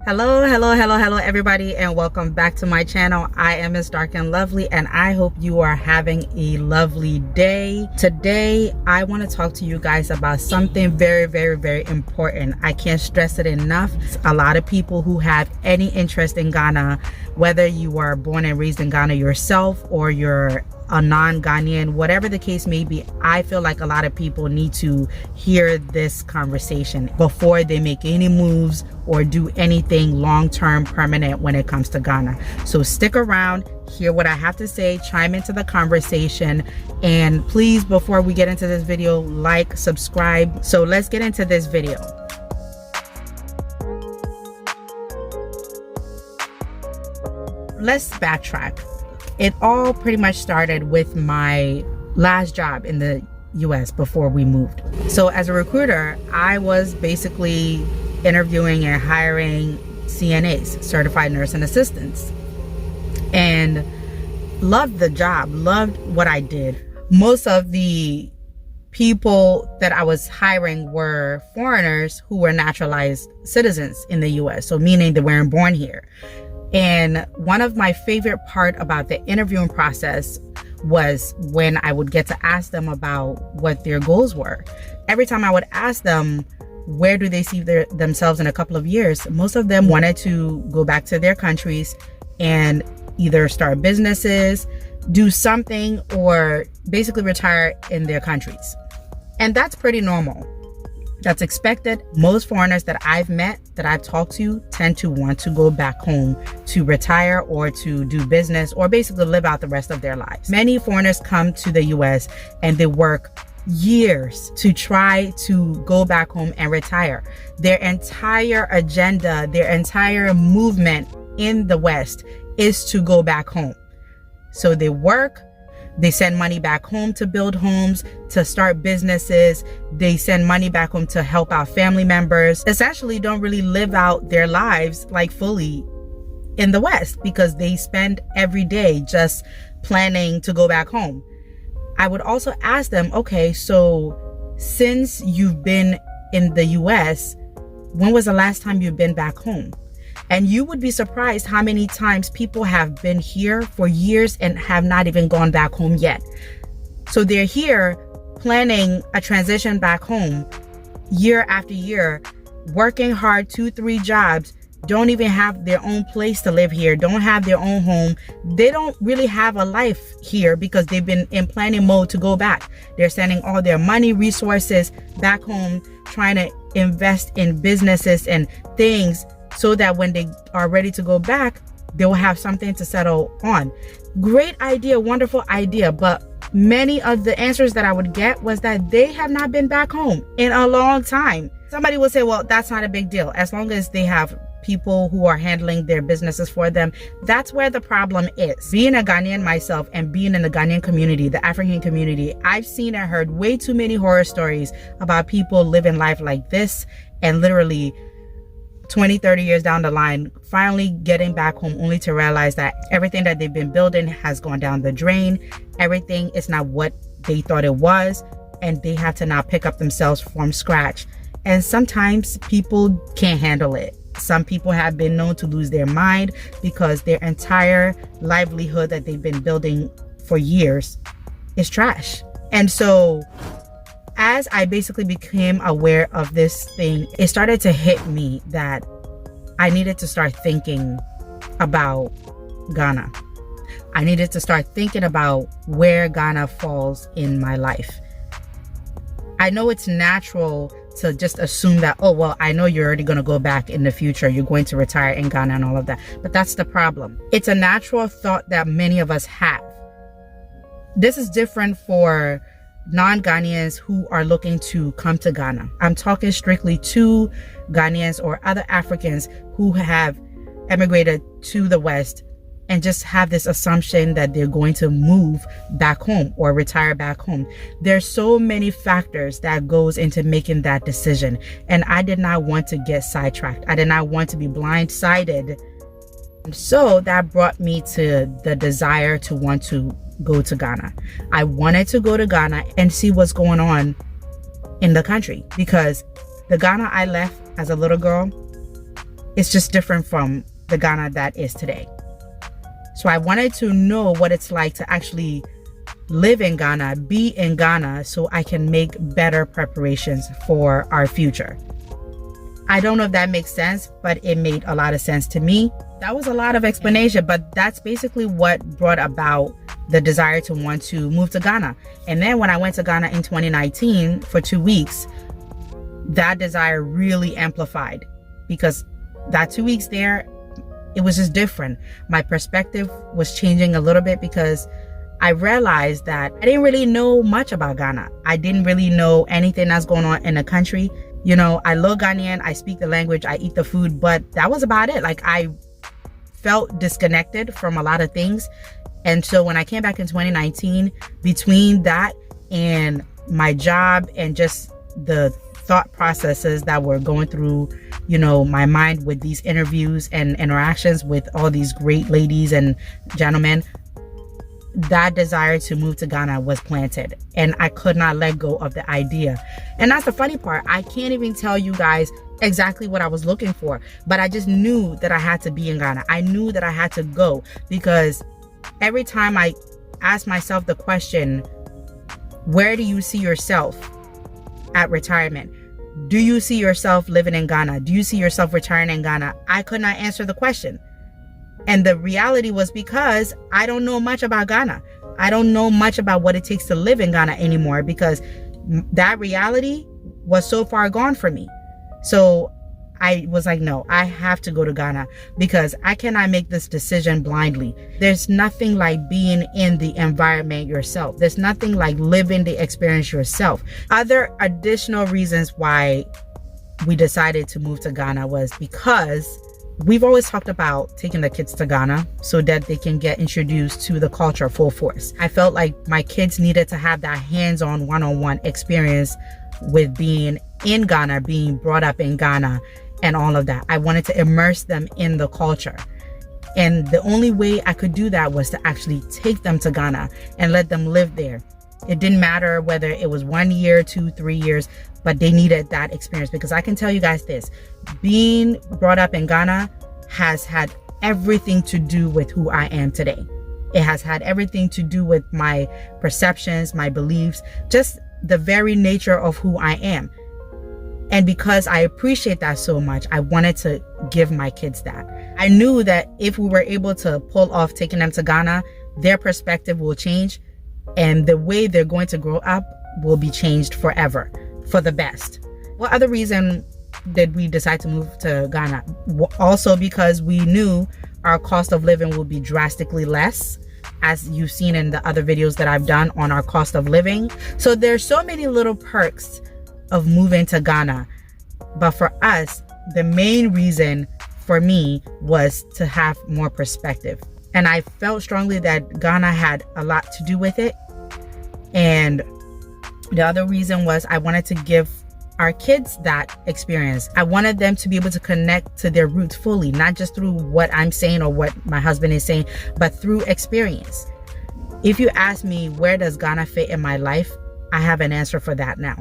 Hello everybody, and welcome back to my channel. I am Miss Dark and Lovely, and I hope you are having a lovely day. Today I want to talk to you guys about something very important. I can't stress it enough. A lot of people who have any interest in Ghana, whether you are born and raised in Ghana yourself or you're a non-Ghanaian, whatever the case may be, I feel like a lot of people need to hear this conversation before they make any moves or do anything long-term permanent when it comes to Ghana. So stick around, hear what I have to say, chime into the conversation, and please, before we get into this video, like, subscribe. So let's get into this video. Let's backtrack. It all pretty much started with my last job in the US before we moved. So as a recruiter, I was basically interviewing and hiring CNAs, certified nursing assistants, and loved the job, loved what I did. Most of the people that I was hiring were foreigners who were naturalized citizens in the US, so meaning they weren't born here. And one of my favorite part about the interviewing process was when I would get to ask them about what their goals were. Every time I would ask them, where do they see themselves in a couple of years? Most of them wanted to go back to their countries and either start businesses, do something, or basically retire in their countries. And that's pretty normal. That's expected. Most foreigners that I've met, that I've talked to, tend to want to go back home to retire or to do business or basically live out the rest of their lives. Many foreigners come to the US and they work years to try to go back home and retire. Their entire agenda, their entire movement in the West is to go back home. So they work, they send money back home to build homes, to start businesses. They send money back home to help out family members. Essentially don't really live out their lives like fully in the West because they spend every day just planning to go back home. I would also ask them, okay, so since you've been in the US, when was the last time you've been back home? And you would be surprised how many times people have been here for years and have not even gone back home yet. So they're here planning a transition back home year after year, working hard, 2-3 jobs, don't even have their own place to live here, don't have their own home. They don't really have a life here because they've been in planning mode to go back. They're sending all their money, resources back home, trying to invest in businesses and things so that when they are ready to go back, they will have something to settle on. Great idea, wonderful idea, but many of the answers that I would get was that they have not been back home in a long time. Somebody will say, well, that's not a big deal. As long as they have people who are handling their businesses for them. That's where the problem is. Being a Ghanaian myself and being in the Ghanaian community, the African community, I've seen and heard way too many horror stories about people living life like this and literally 20-30 years down the line finally getting back home only to realize that everything that they've been building has gone down the drain. Everything is not what they thought it was, and they have to now pick up themselves from scratch. And sometimes people can't handle it. Some people have been known to lose their mind because their entire livelihood that they've been building for years is trash. And so as I basically became aware of this thing, it started to hit me that I needed to start thinking about Ghana. I needed to start thinking about where Ghana falls in my life. I know it's natural to just assume that, oh, well, I know you're already going to go back in the future. You're going to retire in Ghana and all of that. But that's the problem. It's a natural thought that many of us have. This is different for non-Ghanaians who are looking to come to Ghana. I'm talking strictly to Ghanaians or other Africans who have emigrated to the West and just have this assumption that they're going to move back home or retire back home. There's so many factors that goes into making that decision. And I did not want to get sidetracked. I did not want to be blindsided. And so that brought me to the desire to want to go to Ghana. I wanted to go to Ghana and see what's going on in the country, because the Ghana I left as a little girl It's just different from the Ghana that is today. So I wanted to know what it's like to actually live in Ghana, be in Ghana, so I can make better preparations for our future. I don't know if that makes sense, but it made a lot of sense to me. That was a lot of explanation, but that's basically what brought about the desire to want to move to Ghana. And then when I went to Ghana in 2019 for 2 weeks, that desire really amplified, because that 2 weeks there, it was just different. My perspective was changing a little bit, because I realized that I didn't really know much about Ghana. I didn't really know anything that's going on in the country. You know, I look Ghanaian, I speak the language, I eat the food, but that was about it. Like, I felt disconnected from a lot of things. And so when I came back in 2019, between that and my job and just the thought processes that were going through, you know, my mind with these interviews and interactions with all these great ladies and gentlemen, that desire to move to Ghana was planted, and I could not let go of the idea. And that's the funny part. I can't even tell you guys exactly what I was looking for, but I just knew that I had to be in Ghana. I knew that I had to go, because every time I asked myself the question, where do you see yourself at retirement? Do you see yourself living in Ghana? Do you see yourself retiring in Ghana? I could not answer the question. And the reality was, because I don't know much about Ghana. I don't know much about what it takes to live in Ghana anymore, because that reality was so far gone for me. So I was like, no, I have to go to Ghana, because I cannot make this decision blindly. There's nothing like being in the environment yourself. There's nothing like living the experience yourself. Other additional reasons why we decided to move to Ghana was because we've always talked about taking the kids to Ghana so that they can get introduced to the culture full force. I felt like my kids needed to have that hands-on, one-on-one experience with being in Ghana, being brought up in Ghana, and all of that. I wanted to immerse them in the culture. And the only way I could do that was to actually take them to Ghana and let them live there. It didn't matter whether it was 1 year, 2, 3 years, but they needed that experience, because I can tell you guys this, being brought up in Ghana has had everything to do with who I am today. It has had everything to do with my perceptions, my beliefs, just the very nature of who I am. And because I appreciate that so much, I wanted to give my kids that. I knew that if we were able to pull off taking them to Ghana, their perspective will change, and the way they're going to grow up will be changed forever, for the best. What other reason did we decide to move to Ghana? Also because we knew our cost of living would be drastically less, as you've seen in the other videos that I've done on our cost of living. So there's so many little perks of moving to Ghana. But for us, the main reason for me was to have more perspective. And I felt strongly that Ghana had a lot to do with it. And the other reason was I wanted to give our kids that experience. I wanted them to be able to connect to their roots fully, not just through what I'm saying or what my husband is saying, but through experience. If you ask me, where does Ghana fit in my life? I have an answer for that now.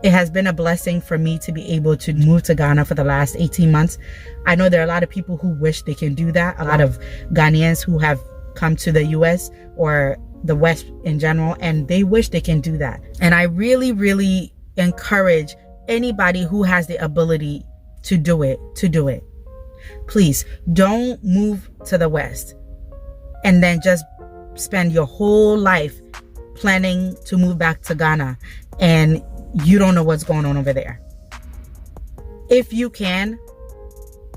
It has been a blessing for me to be able to move to Ghana for the last 18 months. I know there are a lot of people who wish they can do that. A lot of Ghanaians who have come to the US or the West in general, and they wish they can do that. And I really, really encourage anybody who has the ability to do it, to do it. Please don't move to the West and then just spend your whole life planning to move back to Ghana and you don't know what's going on over there. If you can,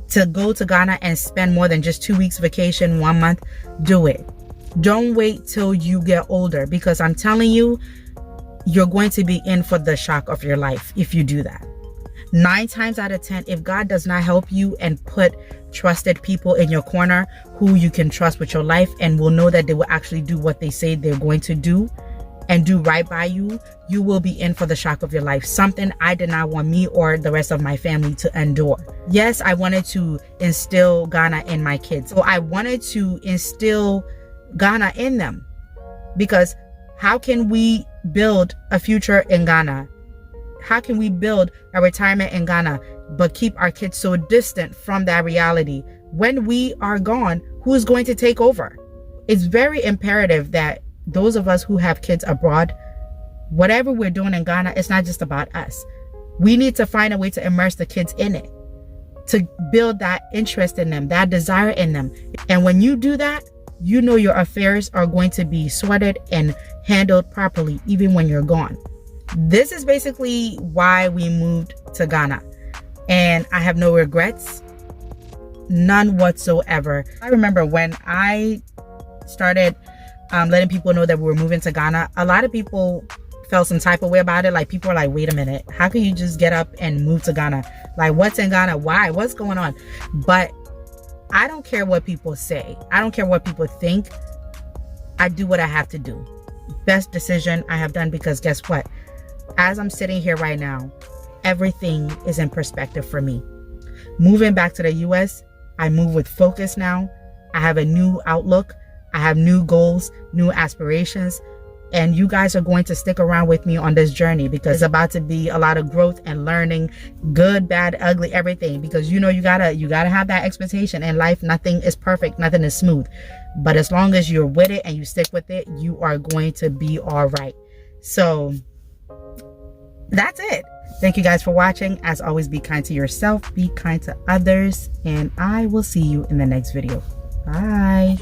to go to Ghana and spend more than just 2 weeks vacation, 1 month, do it. Don't wait till you get older, because I'm telling you, you're going to be in for the shock of your life if you do that. 9 times out of 10, if God does not help you and put trusted people in your corner who you can trust with your life and will know that they will actually do what they say they're going to do and do right by you, you will be in for the shock of your life. Something I did not want me or the rest of my family to endure. Yes, I wanted to instill Ghana in my kids. So I wanted to instill Ghana in them, because how can we build a future in Ghana? How can we build a retirement in Ghana but keep our kids so distant from that reality. When we are gone, who is going to take over? It's very imperative that those of us who have kids abroad, whatever we're doing in Ghana, it's not just about us. We need to find a way to immerse the kids in it, to build that interest in them, that desire in them. And when you do that, you know your affairs are going to be sorted and handled properly even when you're gone. This is basically why we moved to Ghana. And I have no regrets, none whatsoever. I remember when I started letting people know that we were moving to Ghana, a lot of people felt some type of way about it. Like, people are like, wait a minute, how can you just get up and move to Ghana? Like, what's in Ghana? Why? What's going on? But I don't care what people say. I don't care what people think. I do what I have to do. Best decision I have done, because guess what? As I'm sitting here right now, everything is in perspective for me. Moving back to the US, I move with focus now. I have a new outlook. I have new goals, new aspirations. And you guys are going to stick around with me on this journey, because it's about to be a lot of growth and learning, good, bad, ugly, everything. Because you gotta have that expectation in life. Nothing is perfect, nothing is smooth. But as long as you're with it and you stick with it, you are going to be all right. So that's it. Thank you guys for watching. As always, be kind to yourself, be kind to others, and I will see you in the next video. Bye.